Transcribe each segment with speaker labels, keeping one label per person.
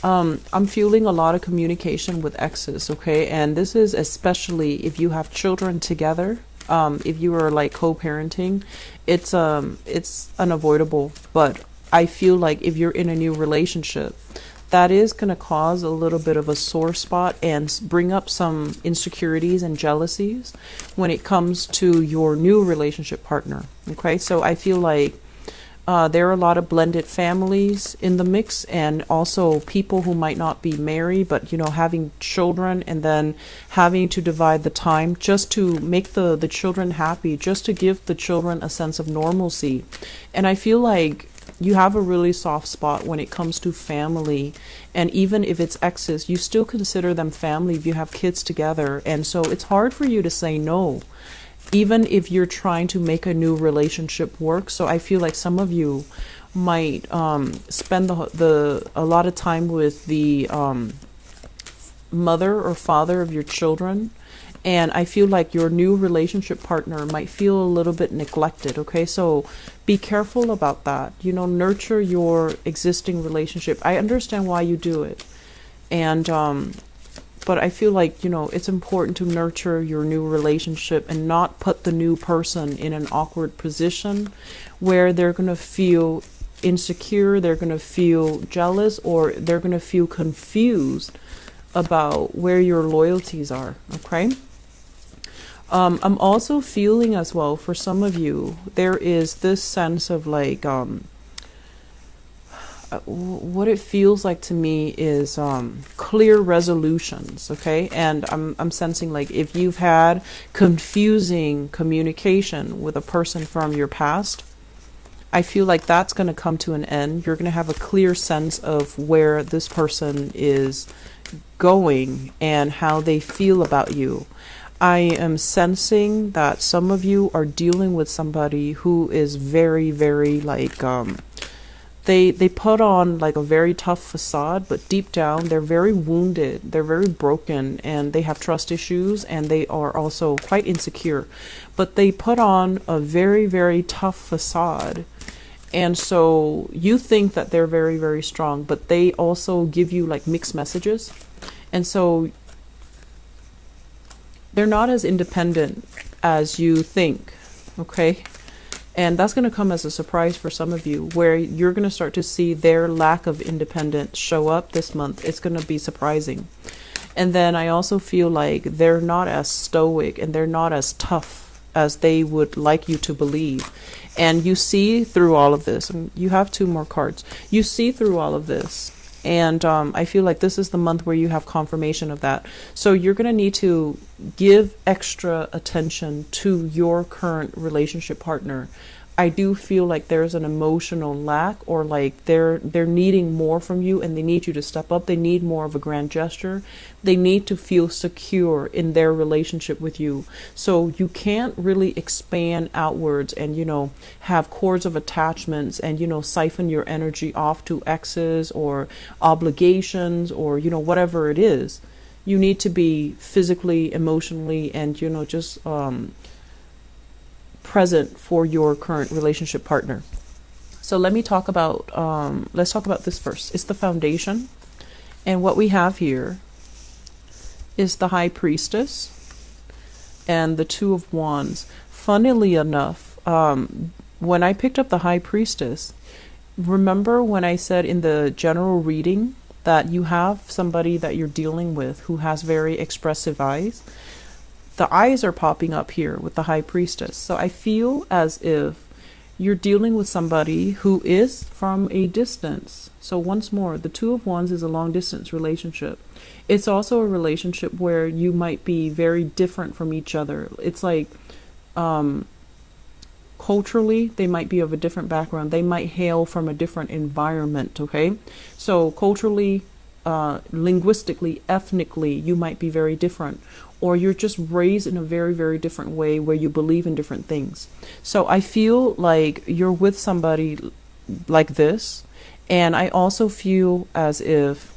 Speaker 1: I'm feeling a lot of communication with exes, okay? And this is especially if you have children together. If you are like co-parenting, it's unavoidable. But I feel like if you're in a new relationship, that is going to cause a little bit of a sore spot and bring up some insecurities and jealousies when it comes to your new relationship partner. Okay, so I feel like there are a lot of blended families in the mix, and also people who might not be married, but having children and then having to divide the time just to make the children happy, just to give the children a sense of normalcy. And I feel like you have a really soft spot when it comes to family, and even if it's exes, you still consider them family if you have kids together. And so it's hard for you to say no, even if you're trying to make a new relationship work. So I feel like some of you might spend a lot of time with the mother or father of your children. And I feel like your new relationship partner might feel a little bit neglected, okay? So be careful about that. Nurture your existing relationship. I understand why you do it. And but I feel like, it's important to nurture your new relationship and not put the new person in an awkward position where they're going to feel insecure, they're going to feel jealous, or they're going to feel confused about where your loyalties are, okay? I'm also feeling as well, for some of you, there is this sense of like, what it feels like to me is clear resolutions, okay? And I'm sensing like if you've had confusing communication with a person from your past, I feel like that's going to come to an end. You're going to have a clear sense of where this person is going and how they feel about you. I am sensing that some of you are dealing with somebody who is very, very like, they put on like a very tough facade, but deep down they're very wounded, they're very broken, and they have trust issues, and they are also quite insecure. But they put on a very, very tough facade. And so you think that they're very, very strong, but they also give you like mixed messages. And so they're not as independent as you think, okay? And that's going to come as a surprise for some of you, where you're going to start to see their lack of independence show up this month. It's going to be surprising. And then I also feel like they're not as stoic and they're not as tough as they would like you to believe. And you see through all of this, and you have 2 more cards. You see through all of this. And I feel like this is the month where you have confirmation of that. So you're going to need to give extra attention to your current relationship partner. I do feel like there's an emotional lack, or like they're needing more from you, and they need you to step up. They need more of a grand gesture. They need to feel secure in their relationship with you. So you can't really expand outwards and, have cords of attachments and, siphon your energy off to exes or obligations or, whatever it is. You need to be physically, emotionally, and, just present for your current relationship partner. So let's talk about this first. It's the foundation. And what we have here is the High Priestess and the Two of Wands. Funnily enough, when I picked up the High Priestess, remember when I said in the general reading that you have somebody that you're dealing with who has very expressive eyes? The eyes are popping up here with the High Priestess. So I feel as if you're dealing with somebody who is from a distance. So once more, the Two of Wands is a long distance relationship. It's also a relationship where you might be very different from each other. It's like culturally, they might be of a different background. They might hail from a different environment, okay? So culturally, linguistically, ethnically, you might be very different. Or you're just raised in a very, very different way where you believe in different things. So I feel like you're with somebody like this. And I also feel as if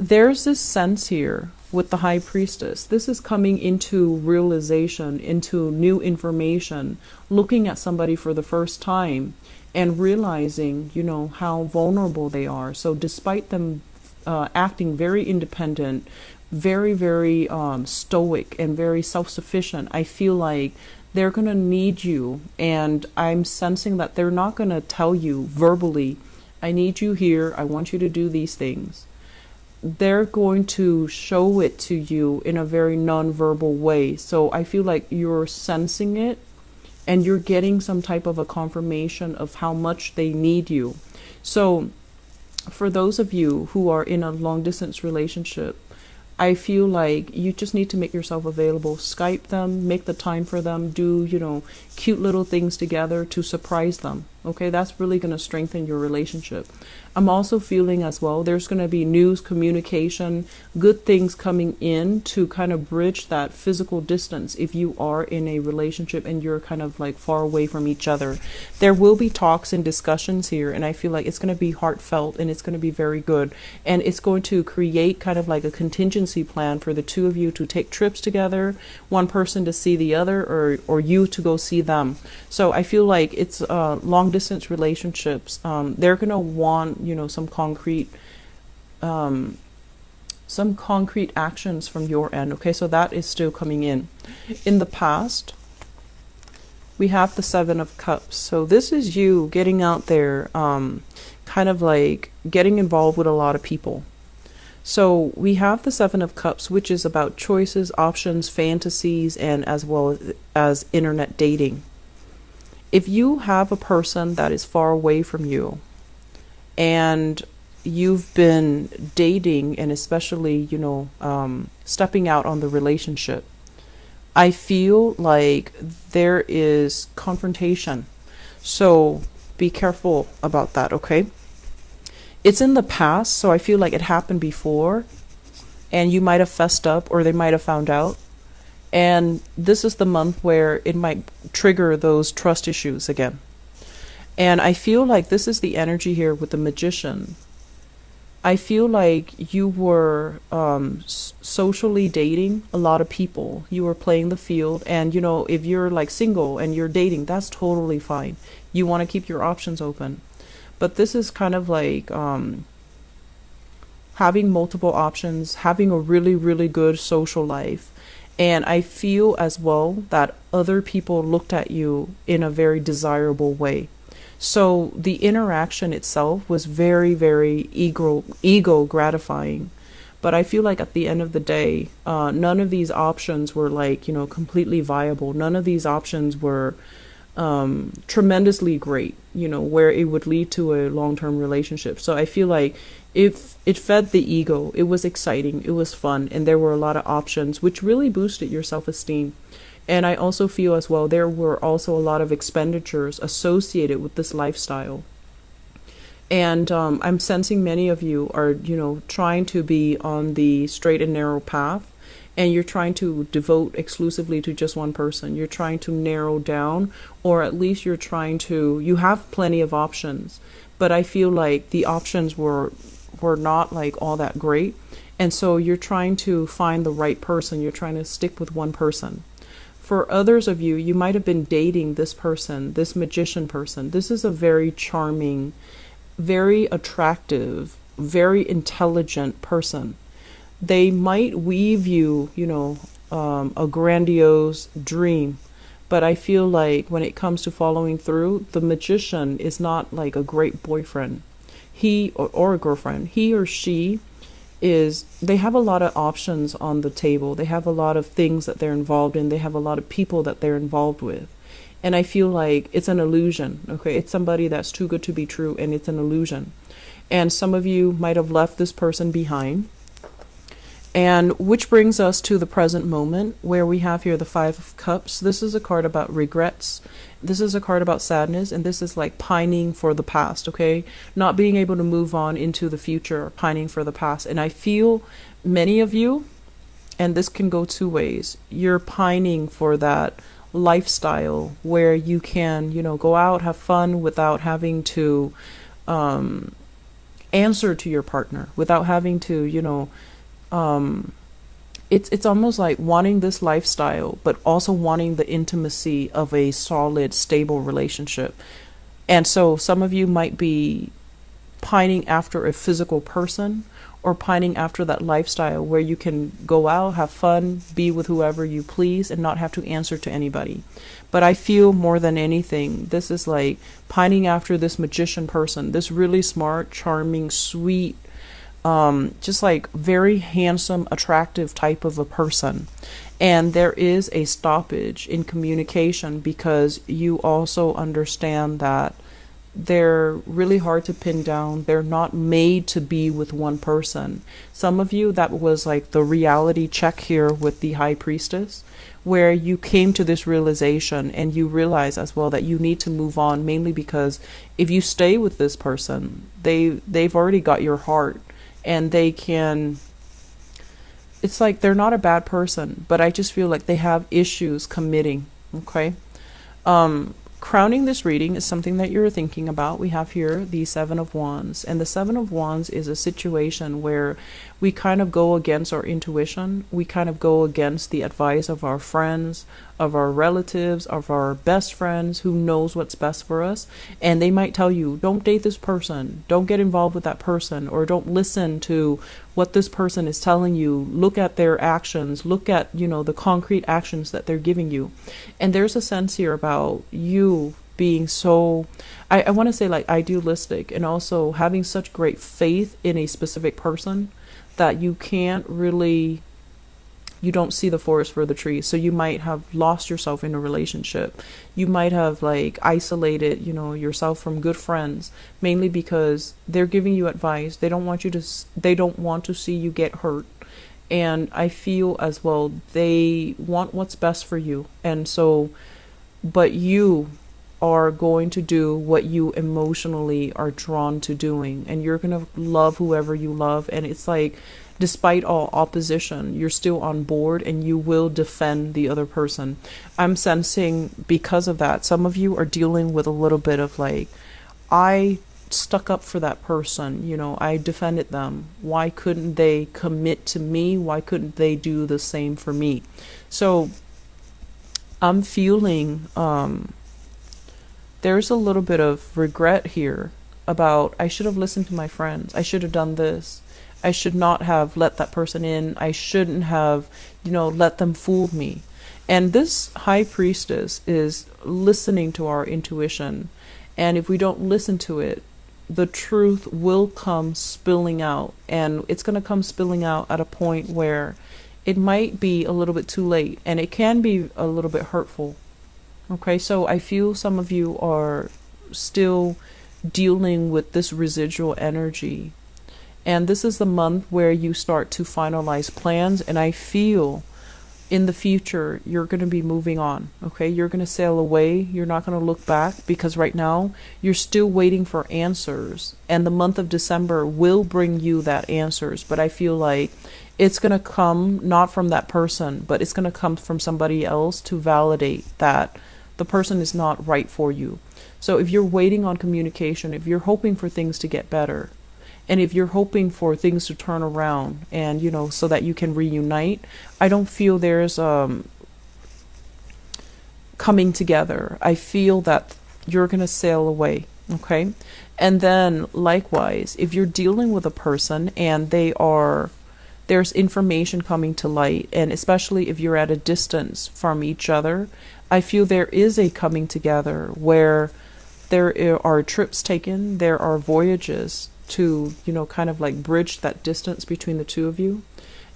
Speaker 1: there's this sense here with the High Priestess. This is coming into realization, into new information, looking at somebody for the first time and realizing, how vulnerable they are. So despite them acting very independent, very, very stoic and very self-sufficient, I feel like they're going to need you. And I'm sensing that they're not going to tell you verbally, I need you here, I want you to do these things. They're going to show it to you in a very non-verbal way. So I feel like you're sensing it and you're getting some type of a confirmation of how much they need you. So for those of you who are in a long distance relationship, I feel like you just need to make yourself available. Skype them, make the time for them, do, cute little things together to surprise them. Okay, that's really going to strengthen your relationship. I'm also feeling as well, there's going to be news, communication, good things coming in to kind of bridge that physical distance if you are in a relationship and you're kind of like far away from each other. There will be talks and discussions here, and I feel like it's going to be heartfelt and it's going to be very good. And it's going to create kind of like a contingency plan for the two of you to take trips together, one person to see the other, or you to go see them. So I feel like it's long distance relationships. They're going to want some concrete actions from your end. Okay, so that is still coming in. In the past, we have the Seven of Cups. So this is you getting out there, kind of like getting involved with a lot of people. So we have the Seven of Cups, which is about choices, options, fantasies, and as well as internet dating. If you have a person that is far away from you, and you've been dating and especially, stepping out on the relationship, I feel like there is confrontation. So be careful about that, okay? It's in the past, so I feel like it happened before, and you might have fessed up or they might have found out. And this is the month where it might trigger those trust issues again. And I feel like this is the energy here with the Magician. I feel like you were socially dating a lot of people. You were playing the field. And, if you're like single and you're dating, that's totally fine. You want to keep your options open. But this is kind of like having multiple options, having a really, really good social life. And I feel as well that other people looked at you in a very desirable way. So the interaction itself was very, very ego gratifying. But I feel like at the end of the day, none of these options were like, completely viable. None of these options were tremendously great, where it would lead to a long-term relationship. So I feel like if it fed the ego, it was exciting, it was fun, and there were a lot of options, which really boosted your self-esteem. And I also feel as well, there were also a lot of expenditures associated with this lifestyle. And I'm sensing many of you are, trying to be on the straight and narrow path, and you're trying to devote exclusively to just one person. You're trying to narrow down, or at least you have plenty of options, but I feel like the options were not like all that great. And so you're trying to find the right person. You're trying to stick with one person. For others of you, you might have been dating this person, this Magician person. This is a very charming, very attractive, very intelligent person. They might weave you, a grandiose dream. But I feel like when it comes to following through, the Magician is not like a great boyfriend. Or a girlfriend. He or she they have a lot of options on the table. They have a lot of things that they're involved in. They have a lot of people that they're involved with. And I feel like it's an illusion, okay? It's somebody that's too good to be true, and it's an illusion. And some of you might have left this person behind. And which brings us to the present moment, where we have here the Five of Cups. This is a card about regrets. This is a card about sadness, and this is like pining for the past, okay? Not being able to move on into the future, pining for the past. And I feel many of you, and this can go two ways, you're pining for that lifestyle where you can, go out, have fun without having to answer to your partner, without having to, it's almost like wanting this lifestyle, but also wanting the intimacy of a solid, stable relationship. And so some of you might be pining after a physical person, or pining after that lifestyle where you can go out, have fun, be with whoever you please, and not have to answer to anybody. But I feel more than anything, this is like pining after this magician person, this really smart, charming, sweet, just like very handsome, attractive type of a person. And there is a stoppage in communication because you also understand that they're really hard to pin down. They're not made to be with one person. Some of you, that was like the reality check here with the High Priestess, where you came to this realization and you realize as well that you need to move on, mainly because if you stay with this person, they've already got your heart, and they can, it's like they're not a bad person, but I just feel like they have issues committing. Okay. Crowning this reading is something that you're thinking about. We have here the Seven of Wands, and the Seven of Wands is a situation where we kind of go against our intuition. We kind of go against the advice of our friends, of our relatives, of our best friends who knows what's best for us. And they might tell you, don't date this person, don't get involved with that person, or don't listen to what this person is telling you. Look at their actions, look at, the concrete actions that they're giving you. And there's a sense here about you being so, I want to say like idealistic, and also having such great faith in a specific person that you can't really, you don't see the forest for the trees. So you might have lost yourself in a relationship. You might have like isolated, yourself from good friends, mainly because they're giving you advice. They don't want to see you get hurt. And I feel as well, they want what's best for you. And so, but you are going to do what you emotionally are drawn to doing, and you're going to love whoever you love. And it's like, despite all opposition, you're still on board and you will defend the other person. I'm sensing because of that, some of you are dealing with a little bit of like, I stuck up for that person, I defended them. Why couldn't they commit to me? Why couldn't they do the same for me? So I'm feeling there's a little bit of regret here about, I should have listened to my friends. I should have done this. I should not have let that person in. I shouldn't have, let them fool me. And this High Priestess is listening to our intuition. And if we don't listen to it, the truth will come spilling out. And it's going to come spilling out at a point where it might be a little bit too late. And it can be a little bit hurtful. Okay, so I feel some of you are still dealing with this residual energy. And this is the month where you start to finalize plans. And I feel in the future, you're going to be moving on. Okay, you're going to sail away. You're not going to look back, because right now you're still waiting for answers. And the month of December will bring you that answers. But I feel like it's going to come not from that person, but it's going to come from somebody else to validate that the person is not right for you. So if you're waiting on communication, if you're hoping for things to get better, and if you're hoping for things to turn around and, so that you can reunite, I don't feel there's coming together. I feel that you're going to sail away. Okay. And then likewise, if you're dealing with a person and there's information coming to light, and especially if you're at a distance from each other, I feel there is a coming together where there are trips taken, there are voyages to, kind of like bridge that distance between the two of you,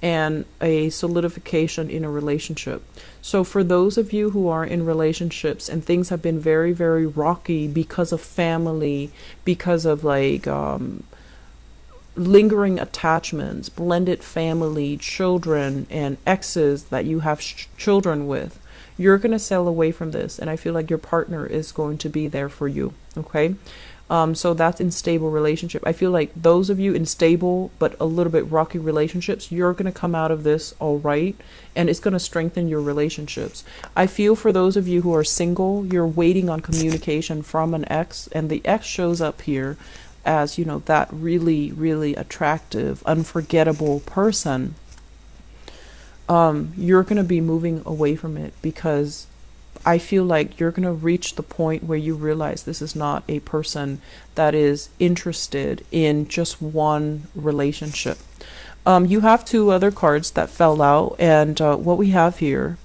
Speaker 1: and a solidification in a relationship. So for those of you who are in relationships and things have been very, very rocky because of family, because of like lingering attachments, blended family, children, and exes that you have children with, you're going to sail away from this. And I feel like your partner is going to be there for you. Okay. So that's in stable relationship. I feel like those of you in stable but a little bit rocky relationships, you're going to come out of this all right, and it's going to strengthen your relationships. I feel for those of you who are single, you're waiting on communication from an ex, and the ex shows up here as, that really, really attractive, unforgettable person. you're going to be moving away from it, because I feel like you're going to reach the point where you realize this is not a person that is interested in just one relationship. You have two other cards that fell out, and what we have here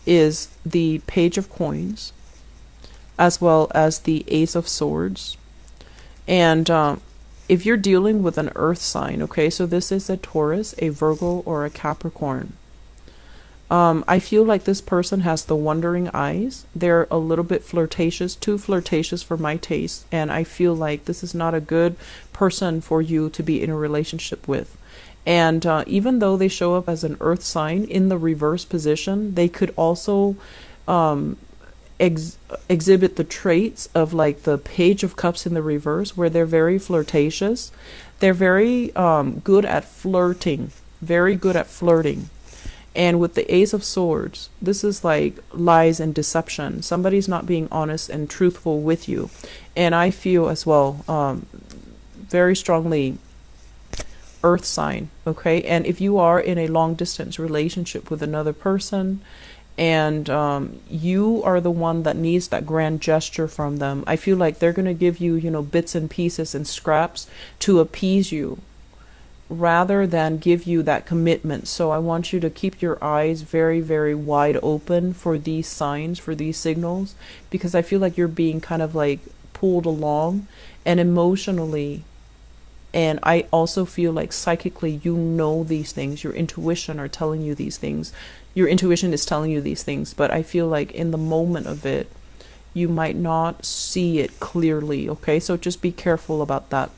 Speaker 1: is the Page of Coins, as well as the Ace of Swords. And if you're dealing with an earth sign, okay, so this is a Taurus, a Virgo, or a Capricorn. I feel like this person has the wondering eyes. They're a little bit flirtatious, too flirtatious for my taste. And I feel like this is not a good person for you to be in a relationship with. And even though they show up as an earth sign in the reverse position, they could also exhibit the traits of like the Page of Cups in the reverse, where they're very flirtatious. They're very good at flirting, very good at flirting. And with the Ace of Swords, this is like lies and deception. Somebody's not being honest and truthful with you. And I feel as well, very strongly earth sign, okay? And if you are in a long distance relationship with another person, and you are the one that needs that grand gesture from them, I feel like they're going to give you, you know, bits and pieces and scraps to appease you, rather than give you that commitment. So I want you to keep your eyes very, very wide open for these signs, for these signals, because I feel like you're being kind of like pulled along, and emotionally, and I also feel like psychically, you know these things. Your intuition are telling you these things. Your intuition is telling you these things, but I feel like in the moment of it, you might not see it clearly, okay? So just be careful about that.